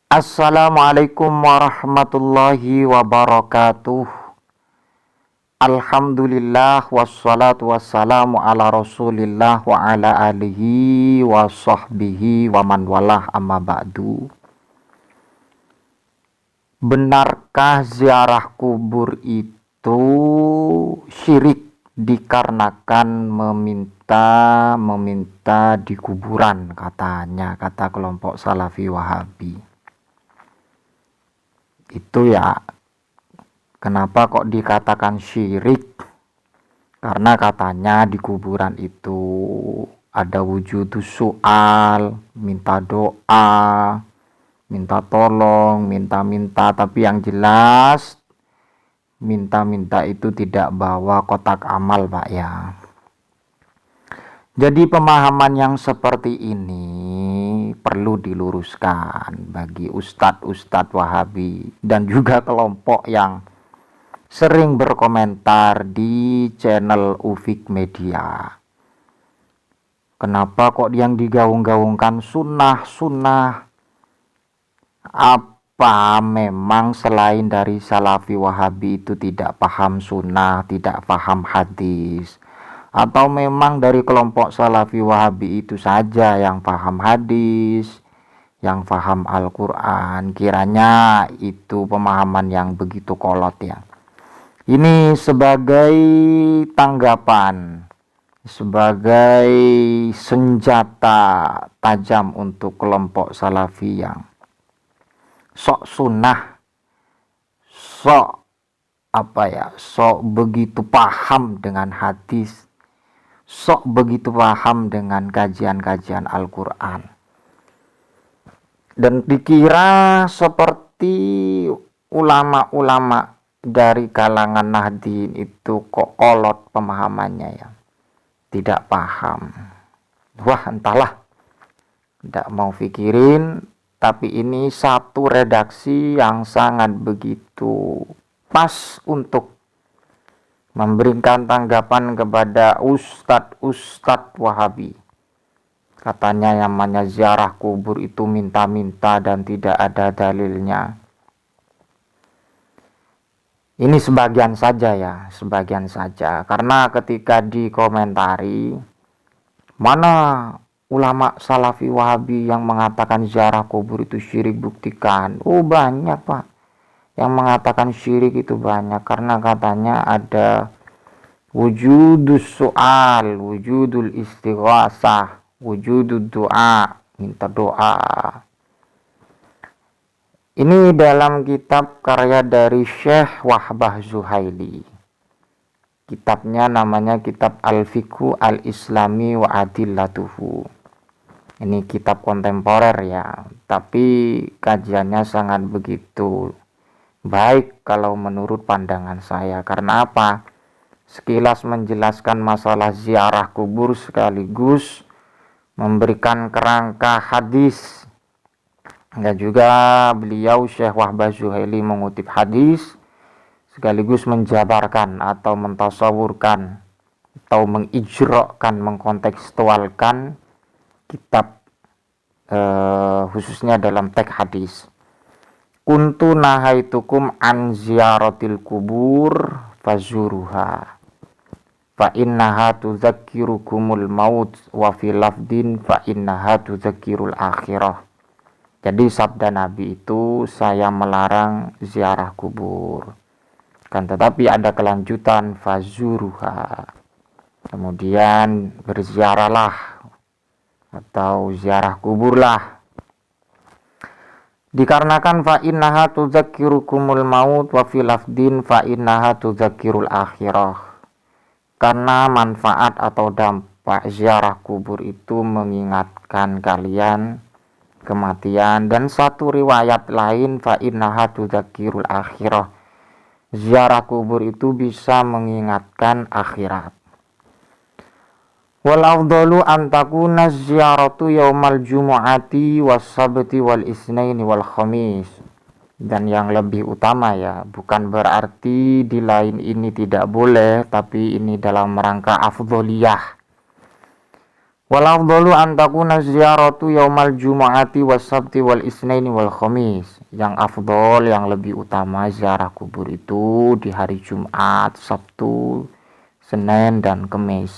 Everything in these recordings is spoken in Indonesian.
Assalamualaikum warahmatullahi wabarakatuh. Alhamdulillah wassalatu wassalamu ala rasulillah wa ala alihi wa sahbihi wa man walah amma ba'du. Benarkah ziarah kubur itu syirik dikarenakan meminta di kuburan, kata kelompok Salafi Wahabi. Itu ya, kenapa kok dikatakan syirik? Karena katanya di kuburan itu ada wujudus soal, minta doa, minta tolong, minta-minta, tapi yang jelas minta-minta itu tidak bawa kotak amal, Pak ya. Jadi pemahaman yang seperti ini perlu diluruskan bagi ustadz-ustadz Wahabi dan juga kelompok yang sering berkomentar di channel Ufik Media. Kenapa kok yang digaung-gaungkan sunnah? Apa memang selain dari Salafi Wahabi itu tidak paham sunnah, tidak paham hadis? Atau memang dari kelompok Salafi Wahabi itu saja yang paham hadis, yang paham Al-Quran? Kiranya itu pemahaman yang begitu kolot ya. Ini sebagai tanggapan, sebagai senjata tajam untuk kelompok Salafi yang sok sunnah, sok begitu paham dengan hadis, sok begitu paham dengan kajian-kajian Al-Quran, dan dikira seperti ulama-ulama dari kalangan Nahdien itu kok kolot pemahamannya ya, tidak paham. Wah, entahlah, tidak mau pikirin. Tapi ini satu redaksi yang sangat begitu pas untuk memberikan tanggapan kepada ustadz Wahabi. Katanya yang namanya ziarah kubur itu minta-minta dan tidak ada dalilnya. Ini sebagian saja ya, sebagian saja. Karena ketika dikomentari, mana ulama Salafi Wahabi yang mengatakan ziarah kubur itu syirik, buktikan. Oh, banyak Pak yang mengatakan syirik, itu banyak. Karena katanya ada wujudus soal, wujudul istighasah, wujudud doa, minta doa. Ini dalam kitab karya dari Syekh Wahbah Zuhaili. Kitabnya namanya kitab Al-Fiqhu Al-Islami wa Adillatuhu. Ini kitab kontemporer ya, tapi kajiannya sangat begitu baik kalau menurut pandangan saya. Karena apa? Sekilas menjelaskan masalah ziarah kubur sekaligus memberikan kerangka hadis. Dan juga beliau Syekh Wahbah Zuhaili mengutip hadis sekaligus menjabarkan atau mentasawurkan atau mengijrokkan, mengkontekstualkan kitab khususnya dalam teks hadis. Kuntu nahaitukum an ziyaratil kubur fazuruha fa innaha tudzakkirukumul maut wa fi lafdin fa innaha tudzakkirul akhirah. Jadi sabda Nabi itu, saya melarang ziarah kubur, kan tetapi ada kelanjutan fazuruha, kemudian berziarahlah atau ziarah kuburlah, dikarenakan fa innaha tudzakkirukumul maut wa fi lafdin fa innaha tudzakkirul akhirah, karena manfaat atau dampak ziarah kubur itu mengingatkan kalian kematian, dan satu riwayat lain fa innaha tudzakkirul akhirah, ziarah kubur itu bisa mengingatkan akhirat. Wal afdalu an takuna ziyaratu yaumal jumu'ati was sabti wal isnaini wal khamis. Dan yang lebih utama ya, bukan berarti di lain ini tidak boleh, tapi ini dalam rangka afdholiyah. Wal afdalu an takuna ziyaratu yaumal jumu'ati was sabti wal isnaini wal khamis. Yang afdol, yang lebih utama ziarah kubur itu di hari Jumat, Sabtu, Senin dan Kamis.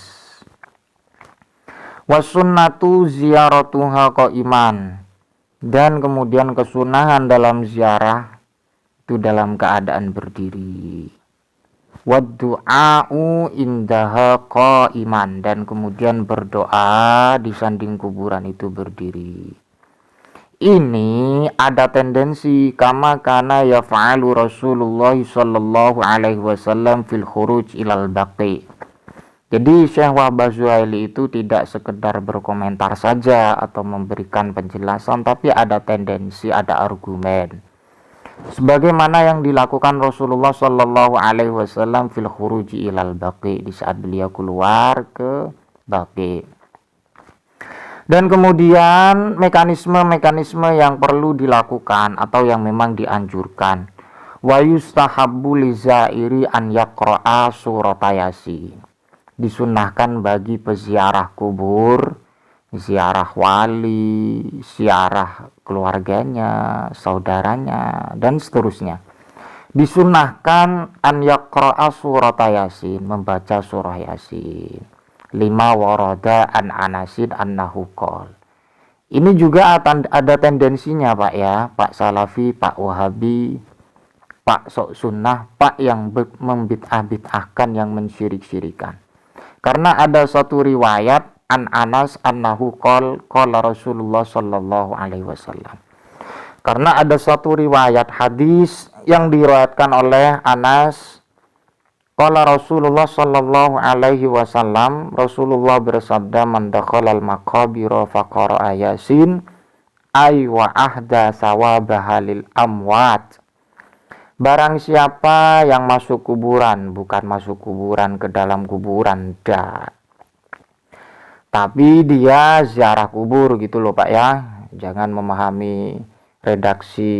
Was sunnatu ziyaratuha qaiman. Dan kemudian kesunahan dalam ziarah itu dalam keadaan berdiri. Waddu'a'u indaha qa'iman, dan kemudian berdoa di sanding kuburan itu berdiri. Ini ada tendensi kama kana yaf'alu Rasulullah sallallahu alaihi wasallam fil khuruj ilal baqi. Jadi Syekh Wahbah Zuhaili itu tidak sekedar berkomentar saja atau memberikan penjelasan, tapi ada tendensi, ada argumen. Sebagaimana yang dilakukan Rasulullah Shallallahu Alaihi Wasallam fil khuruji ilal baqi, di saat beliau keluar ke baqi. Dan kemudian mekanisme-mekanisme yang perlu dilakukan atau yang memang dianjurkan. Wa yustahabbu lizairi an yaqra'a surat Yasin. Disunnahkan bagi peziarah kubur, ziarah wali, ziarah keluarganya, saudaranya, dan seterusnya. Disunahkan an yaqra'a surat Yasin, membaca surah Yasin. 5 warada an Anasin annahu qol. Ini juga ada tendensinya Pak ya, Pak Salafi, Pak Wahabi, Pak sok sunnah, Pak yang membid'ah-bid'ahkan, yang mensyirik-syirikan. Karena ada satu riwayat an Anas annahu qala Rasulullah sallallahu alaihi wasallam. Karena ada satu riwayat hadis yang diriwayatkan oleh Anas, qala Rasulullah sallallahu alaihi wasallam, Rasulullah bersabda, man dakhalal maqabira faqara Yasin ay wa ahda sawabaha lil amwat. Barang siapa yang masuk kuburan, bukan masuk kuburan ke dalam kuburan, tapi dia ziarah kubur gitu loh Pak ya. Jangan memahami redaksi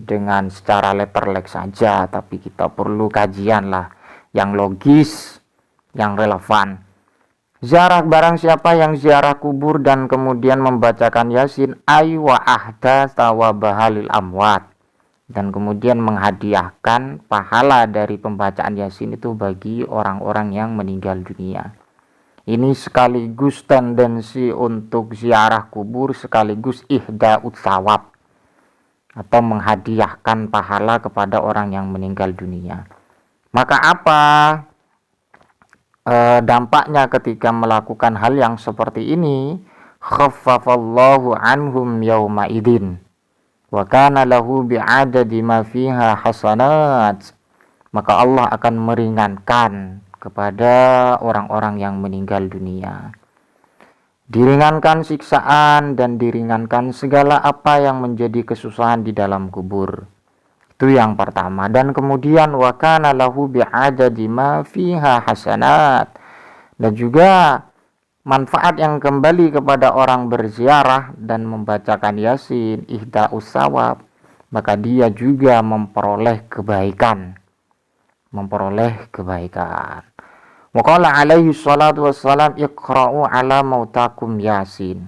dengan secara letterlek saja, tapi kita perlu kajian lah yang logis, yang relevan. Barang siapa yang ziarah kubur dan kemudian membacakan Yasin, aywa ahda tawabahalil amwat, dan kemudian menghadiahkan pahala dari pembacaan Yasin itu bagi orang-orang yang meninggal dunia. Ini sekaligus tendensi untuk ziarah kubur, sekaligus ihda'ut tsawab, atau menghadiahkan pahala kepada orang yang meninggal dunia. Maka apa dampaknya ketika melakukan hal yang seperti ini? Khaffafallahu anhum yawma idin wa kana lahu bi'adadi ma fiha hasanat. Maka Allah akan meringankan kepada orang-orang yang meninggal dunia. Diringankan siksaan dan diringankan segala apa yang menjadi kesusahan di dalam kubur. Itu yang pertama. Dan kemudian wa kana lahu bi'adadi ma fiha hasanat. Dan juga manfaat yang kembali kepada orang berziarah dan membacakan Yasin, ihda'us tsawab, maka dia juga memperoleh kebaikan. Wa qala alaihi salatu wassalam iqra'u ala mautakum Yasin.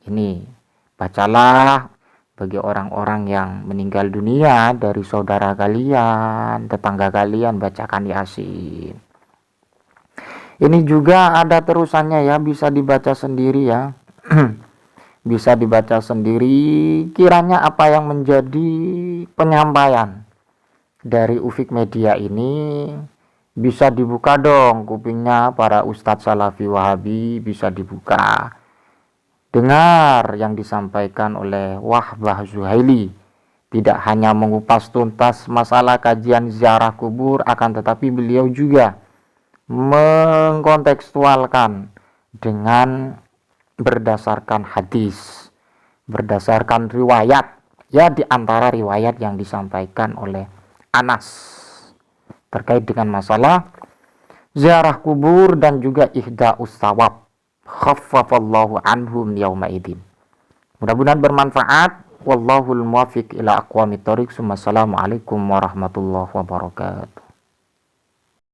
Ini bacalah bagi orang-orang yang meninggal dunia dari saudara kalian, tetangga kalian, bacakan Yasin. Ini juga ada terusannya ya, bisa dibaca sendiri ya. Bisa dibaca sendiri. Kiranya apa yang menjadi penyampaian dari Ufik Media ini bisa dibuka dong kupingnya para Ustadz Salafi Wahabi, bisa dibuka. Dengar yang disampaikan oleh Wahbah Zuhaili. Tidak hanya mengupas tuntas masalah kajian ziarah kubur, akan tetapi beliau juga mengkontekstualkan dengan berdasarkan hadis, berdasarkan riwayat, ya di antara riwayat yang disampaikan oleh Anas terkait dengan masalah ziarah kubur dan juga ihda'us tsawab. Khaffafallahu anhum yauma idin. Mudah-mudahan bermanfaat. Wallahul muwaffiq ila aqwamit thoriq. Assalamualaikum warahmatullahi wabarakatuh.